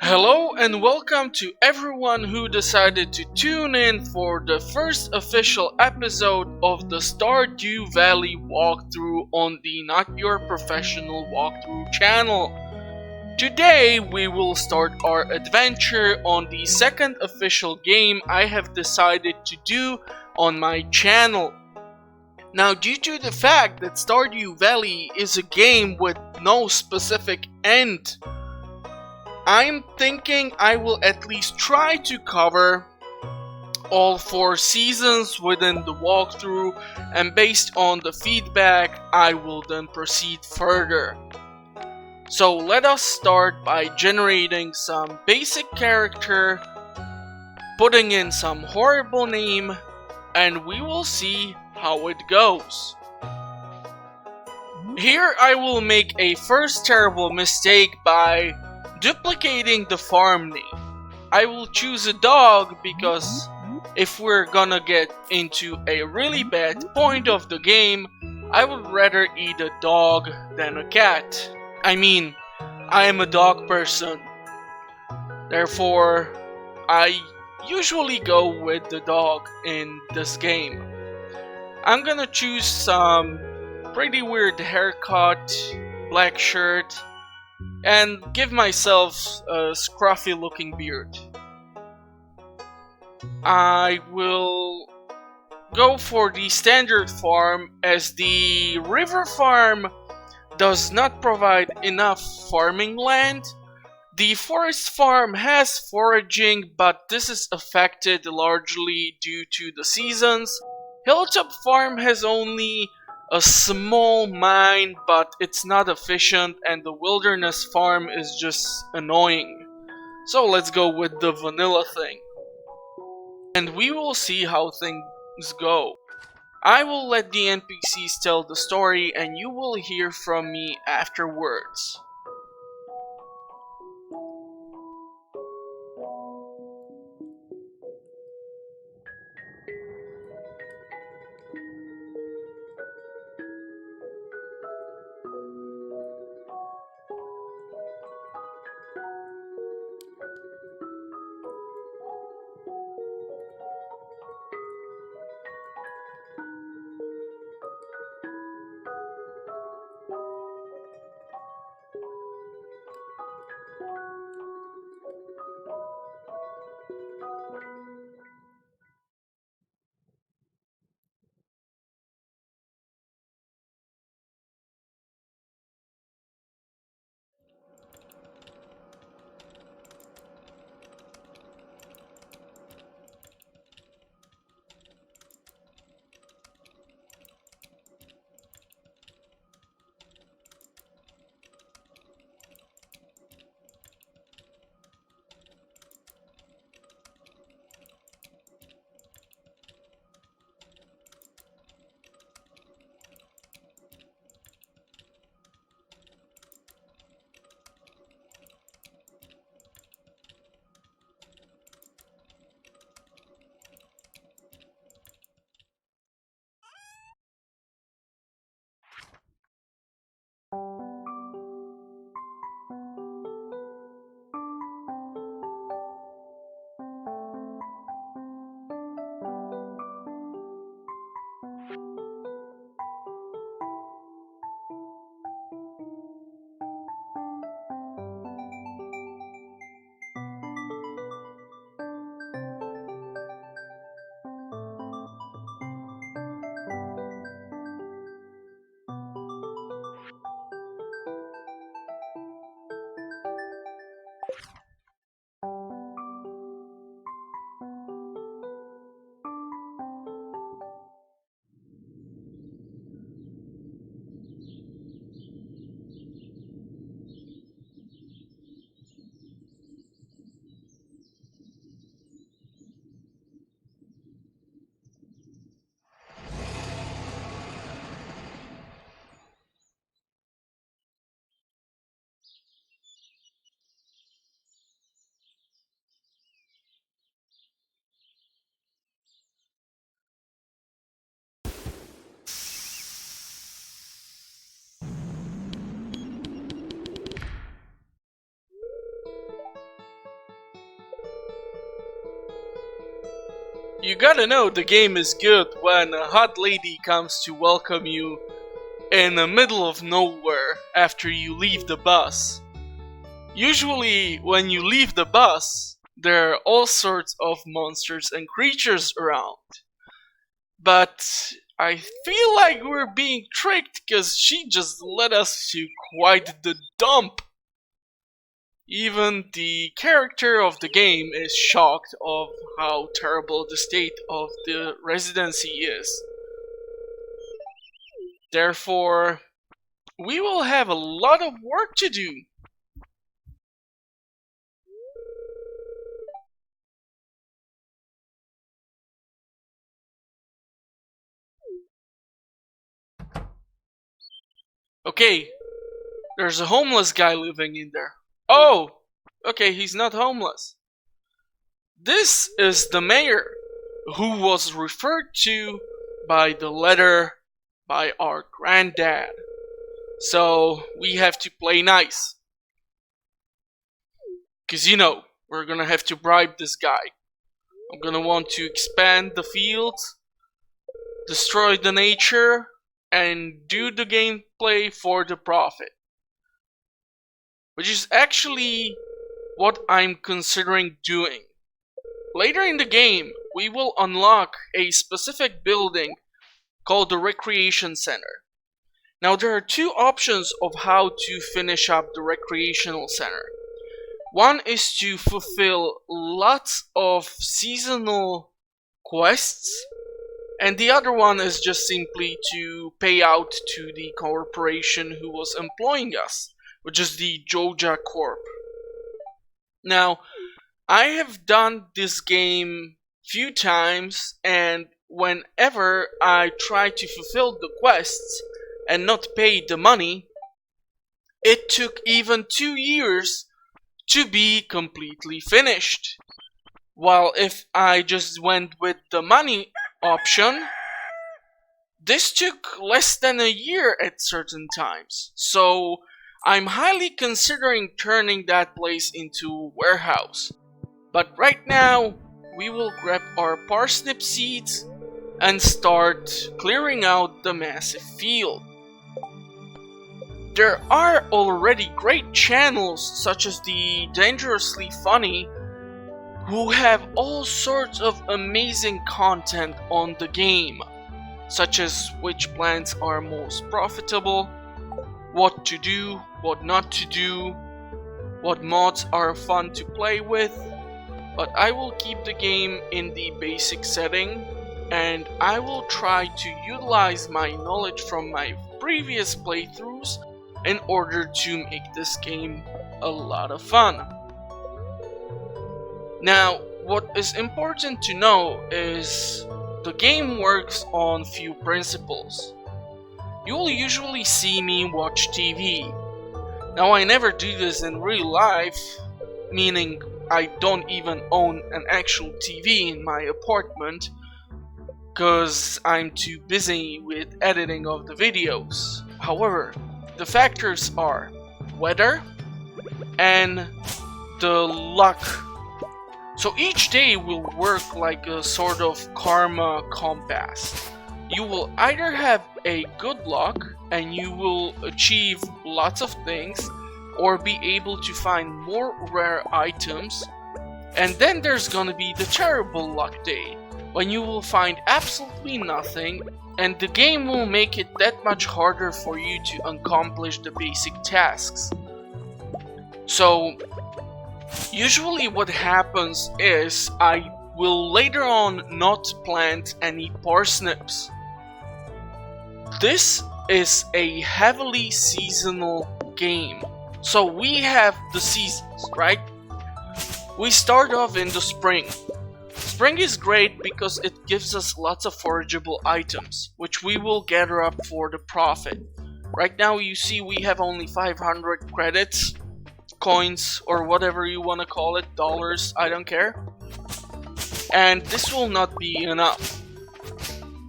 Hello and welcome to everyone who decided to tune in for the first official episode of the Stardew Valley walkthrough on the Not Your Professional Walkthrough channel. Today we will start our adventure on the second official game I have decided to do on my channel. Now, due to the fact that Stardew Valley is a game with no specific end, I'm thinking I will at least try to cover all 4 seasons within the walkthrough, and based on the feedback I will then proceed further. So let us start by generating some basic character, putting in some horrible name, and we will see how it goes. Here I will make a first terrible mistake by duplicating the farm name. I will choose a dog because if we're gonna get into a really bad point of the game, I would rather eat a dog than a cat. I mean, I am a dog person. Therefore, I usually go with the dog in this game. I'm gonna choose some pretty weird haircut, black shirt, and give myself a scruffy looking beard. I will go for the standard farm as the river farm does not provide enough farming land. The forest farm has foraging, but this is affected largely due to the seasons. Hilltop farm has only a small mine, but it's not efficient, and the wilderness farm is just annoying. So let's go with the vanilla thing. And we will see how things go. I will let the NPCs tell the story and you will hear from me afterwards. You gotta know the game is good when a hot lady comes to welcome you in the middle of nowhere after you leave the bus. Usually, when you leave the bus, there are all sorts of monsters and creatures around. But I feel like we're being tricked because she just led us to quite the dump. Even the character of the game is shocked of how terrible the state of the residency is. Therefore, we will have a lot of work to do. Okay, there's a homeless guy living in there. Oh, okay, he's not homeless. This is the mayor, who was referred to by the letter by our granddad. So we have to play nice. Cause you know, we're gonna have to bribe this guy. I'm gonna want to expand the fields, destroy the nature, and do the gameplay for the profit. Which is actually what I'm considering doing. Later in the game, we will unlock a specific building called the Recreation Center. Now there are two options of how to finish up the Recreational Center. One is to fulfill lots of seasonal quests, and the other one is just simply to pay out to the corporation who was employing us, which is the Joja Corp. Now, I have done this game few times, and whenever I try to fulfill the quests and not pay the money, it took even 2 years to be completely finished. While if I just went with the money option, this took less than a year at certain times. So I'm highly considering turning that place into a warehouse. But right now, we will grab our parsnip seeds and start clearing out the massive field. There are already great channels such as the Dangerously Funny who have all sorts of amazing content on the game, such as which plants are most profitable, what to do, what not to do, what mods are fun to play with. But I will keep the game in the basic setting, and I will try to utilize my knowledge from my previous playthroughs in order to make this game a lot of fun. Now, what is important to know is the game works on few principles. You will usually see me watch TV. Now, I never do this in real life, meaning I don't even own an actual TV in my apartment because I'm too busy with editing of the videos. However, the factors are weather and the luck. So each day will work like a sort of karma compass. You will either have a good luck and you will achieve lots of things, or be able to find more rare items, and then there's gonna be the terrible luck day, when you will find absolutely nothing, and the game will make it that much harder for you to accomplish the basic tasks. So, usually what happens is I will later on not plant any parsnips. This is a heavily seasonal game. So we have the seasons, right? We start off in the spring. Spring is great because it gives us lots of forageable items, which we will gather up for the profit. Right now you see we have only 500 credits, coins, or whatever you want to call it, dollars, I don't care. And this will not be enough.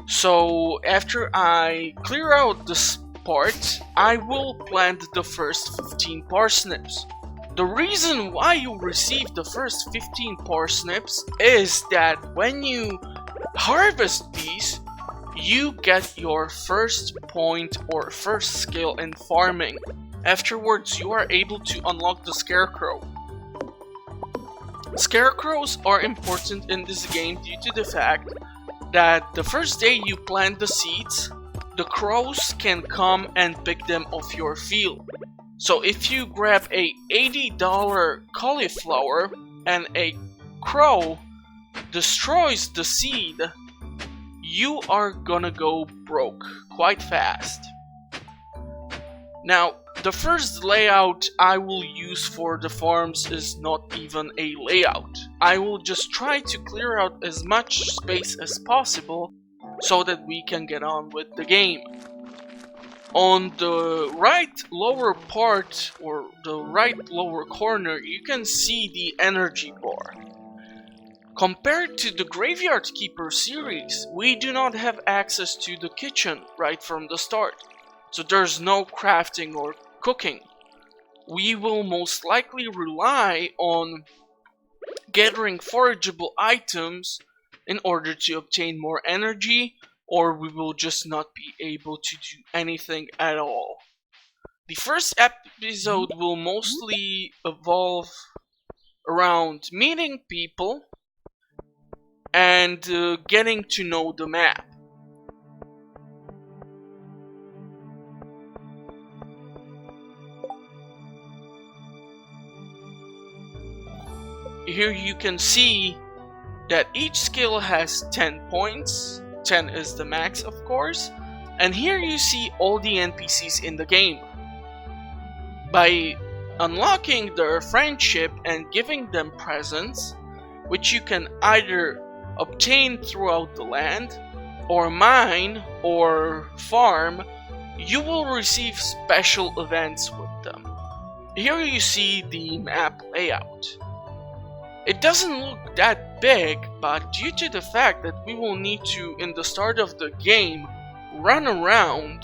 So after I clear out this part, I will plant the first 15 parsnips. The reason why you receive the first 15 parsnips is that when you harvest these, you get your first point or first skill in farming. Afterwards, you are able to unlock the scarecrow. Scarecrows are important in this game due to the fact that the first day you plant the seeds, the crows can come and pick them off your field. So if you grab a $80 cauliflower and a crow destroys the seed, you are gonna go broke quite fast. Now, the first layout I will use for the farms is not even a layout. I will just try to clear out as much space as possible so that we can get on with the game. On the right lower part, or the right lower corner, you can see the energy bar. Compared to the Graveyard Keeper series, we do not have access to the kitchen right from the start, so there's no crafting or cooking. We will most likely rely on gathering forageable items in order to obtain more energy, or we will just not be able to do anything at all. The first episode will mostly evolve around meeting people and getting to know the map. Here you can see that each skill has 10 points. 10 is the max, of course. And here you see all the NPCs in the game. By unlocking their friendship and giving them presents, which you can either obtain throughout the land, or mine, or farm, you will receive special events with them. Here you see the map layout. It doesn't look that big, but due to the fact that we will need to, in the start of the game, run around,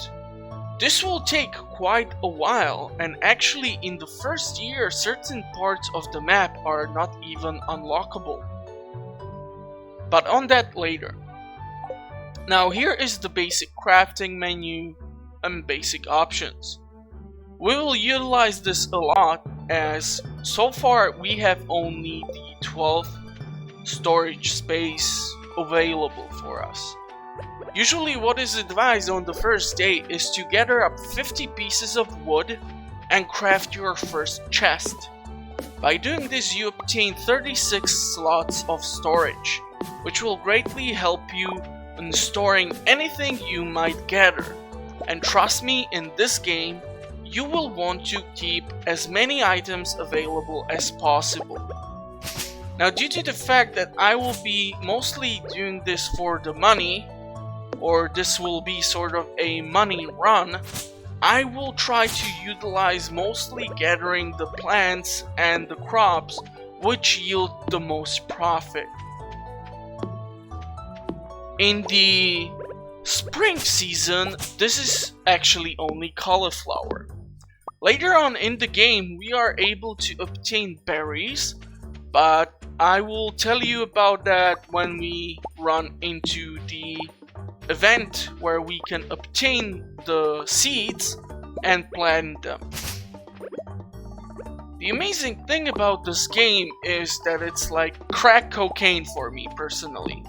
this will take quite a while, and actually in the first year certain parts of the map are not even unlockable. But on that later. Now here is the basic crafting menu and basic options. We will utilize this a lot, as so far we have only the 12 storage space available for us. Usually what is advised on the first day is to gather up 50 pieces of wood and craft your first chest. By doing this you obtain 36 slots of storage, which will greatly help you in storing anything you might gather. And trust me, in this game you will want to keep as many items available as possible. Now, due to the fact that I will be mostly doing this for the money, or this will be sort of a money run, I will try to utilize mostly gathering the plants and the crops which yield the most profit. In the spring season, this is actually only cauliflower. Later on in the game, we are able to obtain berries, but I will tell you about that when we run into the event where we can obtain the seeds and plant them. The amazing thing about this game is that it's like crack cocaine for me personally.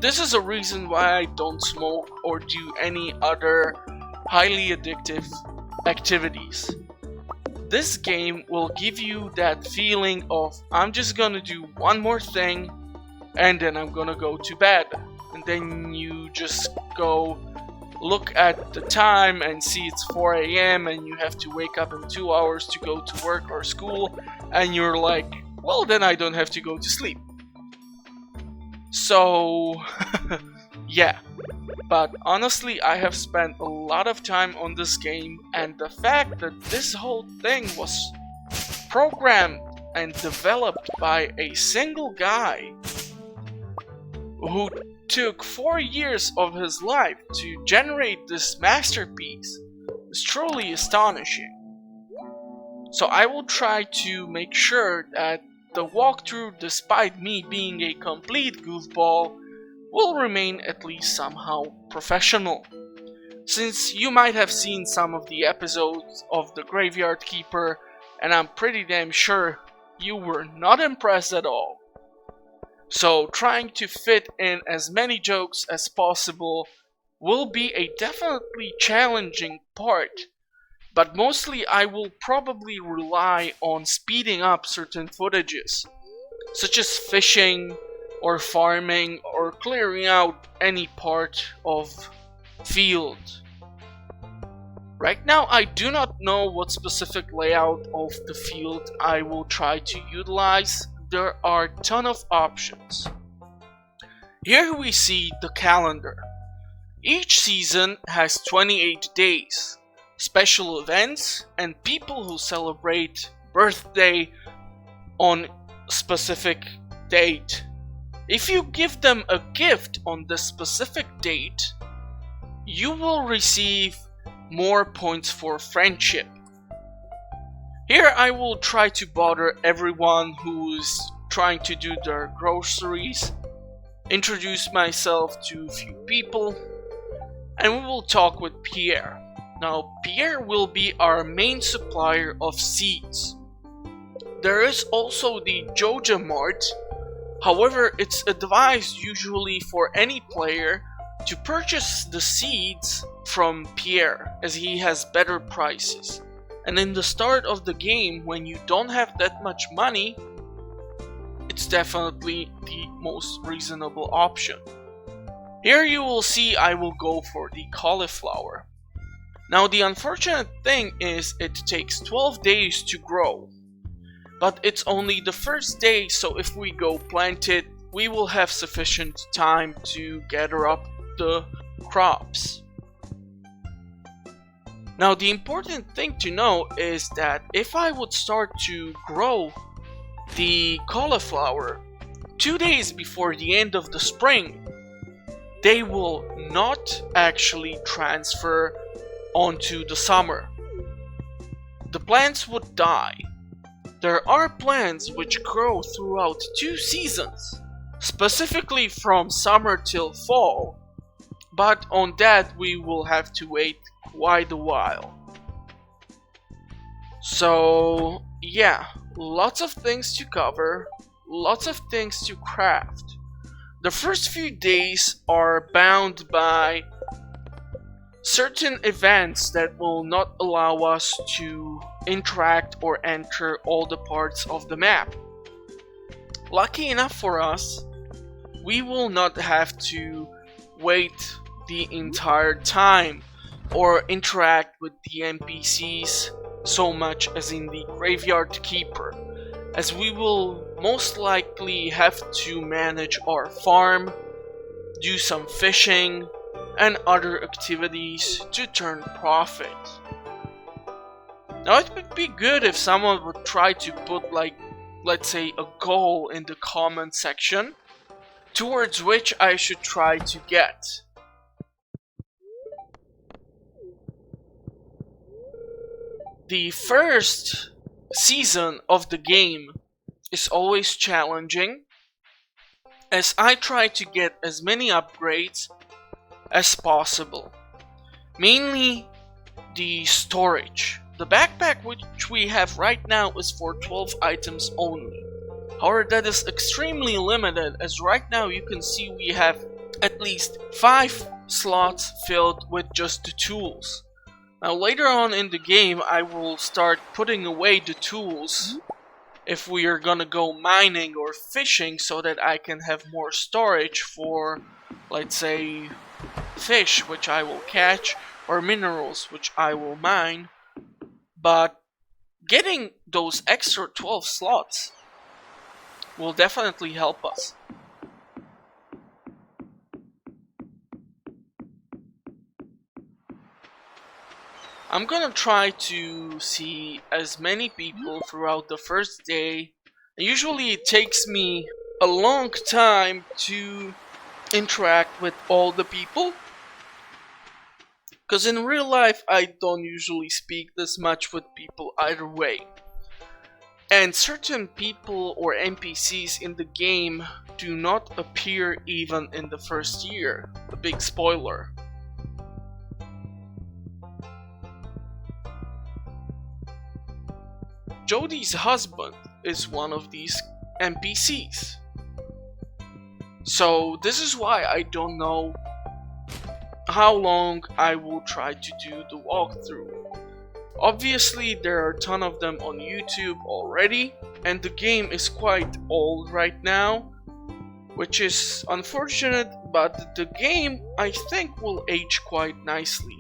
This is a reason why I don't smoke or do any other highly addictive activities. This game will give you that feeling of, I'm just gonna do one more thing and then I'm gonna go to bed. And then you just go look at the time and see it's 4 AM and you have to wake up in 2 hours to go to work or school, and you're like, well, then I don't have to go to sleep. So yeah, but honestly I have spent a lot of time on this game, and the fact that this whole thing was programmed and developed by a single guy who took 4 years of his life to generate this masterpiece is truly astonishing. So I will try to make sure that the walkthrough, despite me being a complete goofball, will remain at least somehow professional. Since you might have seen some of the episodes of The Graveyard Keeper, and I'm pretty damn sure you were not impressed at all. So trying to fit in as many jokes as possible will be a definitely challenging part, but mostly I will probably rely on speeding up certain footages, such as fishing or farming or clearing out any part of field. Right now I do not know what specific layout of the field I will try to utilize. There are a ton of options. Here we see the calendar. Each season has 28 days, special events, and people who celebrate birthday on specific date. If you give them a gift on the specific date, you will receive more points for friendship. Here I will try to bother everyone who's trying to do their groceries, introduce myself to a few people, and we will talk with Pierre. Now, Pierre will be our main supplier of seeds. There is also the Joja Mart. However, it's advised usually for any player to purchase the seeds from Pierre, as he has better prices. And in the start of the game, when you don't have that much money, it's definitely the most reasonable option. Here you will see I will go for the cauliflower. Now the unfortunate thing is it takes 12 days to grow. But it's only the first day, so if we go plant it, we will have sufficient time to gather up the crops. Now the important thing to know is that if I would start to grow the cauliflower 2 days before the end of the spring, they will not actually transfer onto the summer. The plants would die. There are plants which grow throughout 2 seasons, specifically from summer till fall, but on that we will have to wait quite a while. So yeah, lots of things to cover, lots of things to craft. The first few days are bound by certain events that will not allow us to interact or enter all the parts of the map. Lucky enough for us, we will not have to wait the entire time or interact with the NPCs so much as in the Graveyard Keeper, as we will most likely have to manage our farm, do some fishing, and other activities to turn profit. Now it would be good if someone would try to put, like, let's say a goal in the comment section towards which I should try to get. The first season of the game is always challenging, as I try to get as many upgrades as possible. Mainly the storage. The backpack which we have right now is for 12 items only. However, that is extremely limited, as right now you can see we have at least 5 slots filled with just the tools. Now later on in the game I will start putting away the tools if we are gonna go mining or fishing, so that I can have more storage for, let's say, fish which I will catch or minerals which I will mine. But getting those extra 12 slots will definitely help us. I'm gonna try to see as many people throughout the first day. Usually it takes me a long time to interact with all the people, because in real life I don't usually speak this much with people either way. And certain people or NPCs in the game do not appear even in the first year. A big spoiler. Jodie's husband is one of these NPCs. So this is why I don't know how long I will try to do the walkthrough. Obviously there are a ton of them on YouTube already, and the game is quite old right now, which is unfortunate, but the game I think will age quite nicely.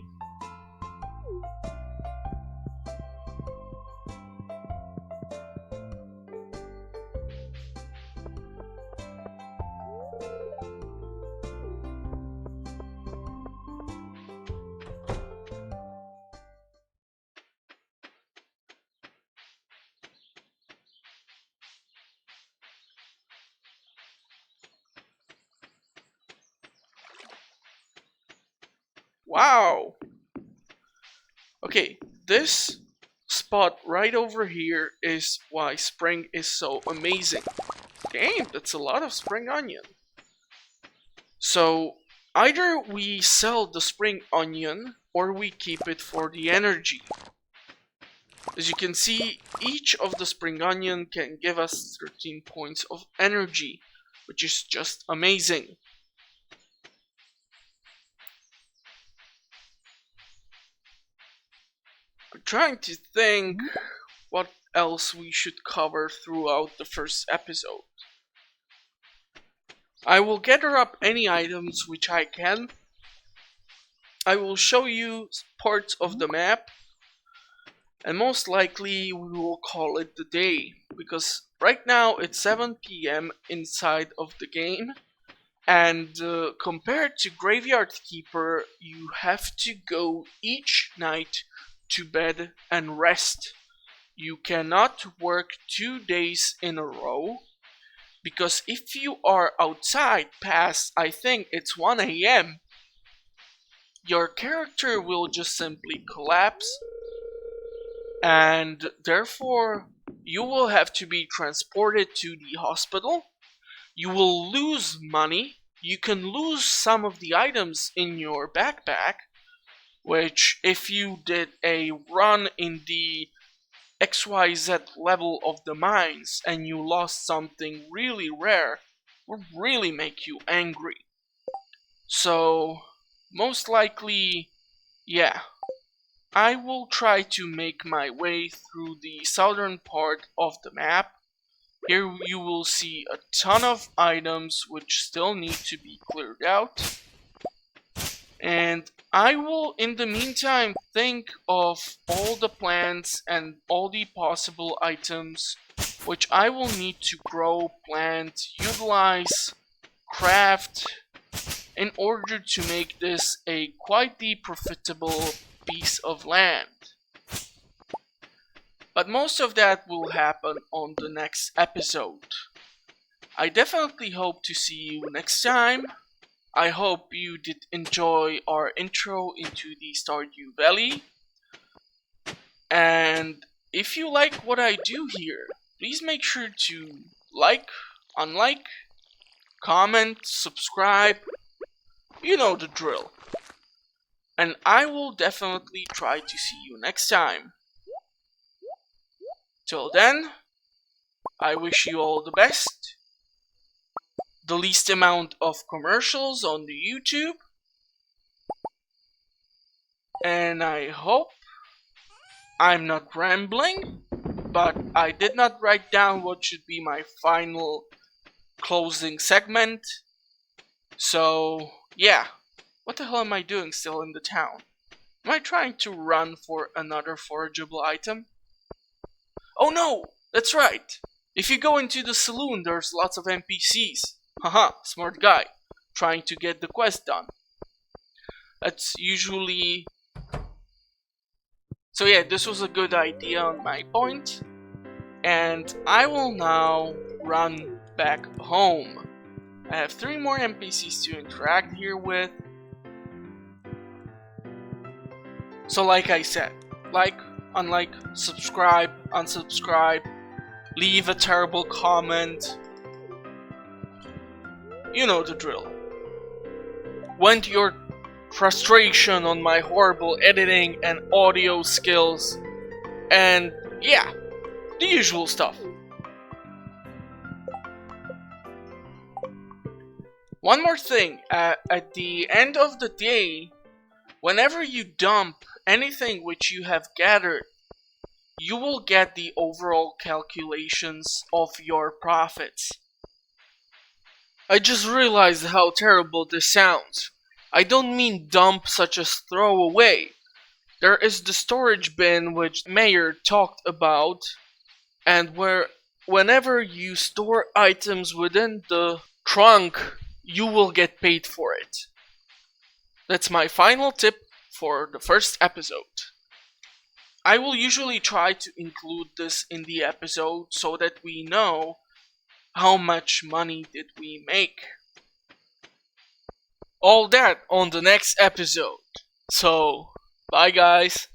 Wow! Okay, this spot right over here is why spring is so amazing. Damn, that's a lot of spring onion. So either we sell the spring onion or we keep it for the energy. As you can see, each of the spring onion can give us 13 points of energy, which is just amazing. I'm trying to think what else we should cover throughout the first episode. I will gather up any items which I can. I will show you parts of the map, and most likely we will call it the day, because right now it's 7 PM inside of the game, and compared to Graveyard Keeper, you have to go each night to bed and rest. You cannot work 2 days in a row, because if you are outside past, I think it's 1 AM, your character will just simply collapse, and therefore you will have to be transported to the hospital. You will lose money. You can lose some of the items in your backpack, which if you did a run in the XYZ level of the mines and you lost something really rare, would really make you angry. So most likely, yeah, I will try to make my way through the southern part of the map. Here you will see a ton of items which still need to be cleared out. And I will, in the meantime, think of all the plants and all the possible items which I will need to grow, plant, utilize, craft, in order to make this a quite the profitable piece of land. But most of that will happen on the next episode. I definitely hope to see you next time. I hope you did enjoy our intro into the Stardew Valley. And if you like what I do here, please make sure to like, unlike, comment, subscribe. You know the drill. And I will definitely try to see you next time. Till then, I wish you all the best. The least amount of commercials on the YouTube. And I hope I'm not rambling, but I did not write down what should be my final closing segment. So, yeah. What the hell am I doing still in the town? Am I trying to run for another forageable item? Oh no! That's right! If you go into the saloon, there's lots of NPCs. Haha, smart guy. Trying to get the quest done. That's usually... So yeah, this was a good idea on my point. And I will now run back home. I have 3 more NPCs to interact here with. So like I said, like, unlike, subscribe, unsubscribe. leave a terrible comment. You know the drill. Vent your frustration on my horrible editing and audio skills, and yeah, the usual stuff. One more thing, at the end of the day, whenever you dump anything which you have gathered, you will get the overall calculations of your profits. I just realized how terrible this sounds. I don't mean dump such as throw away. There is the storage bin which Mayor talked about, and where whenever you store items within the trunk, you will get paid for it. That's my final tip for the first episode. I will usually try to include this in the episode so that we know how much money did we make. All that on the next episode. So, bye guys.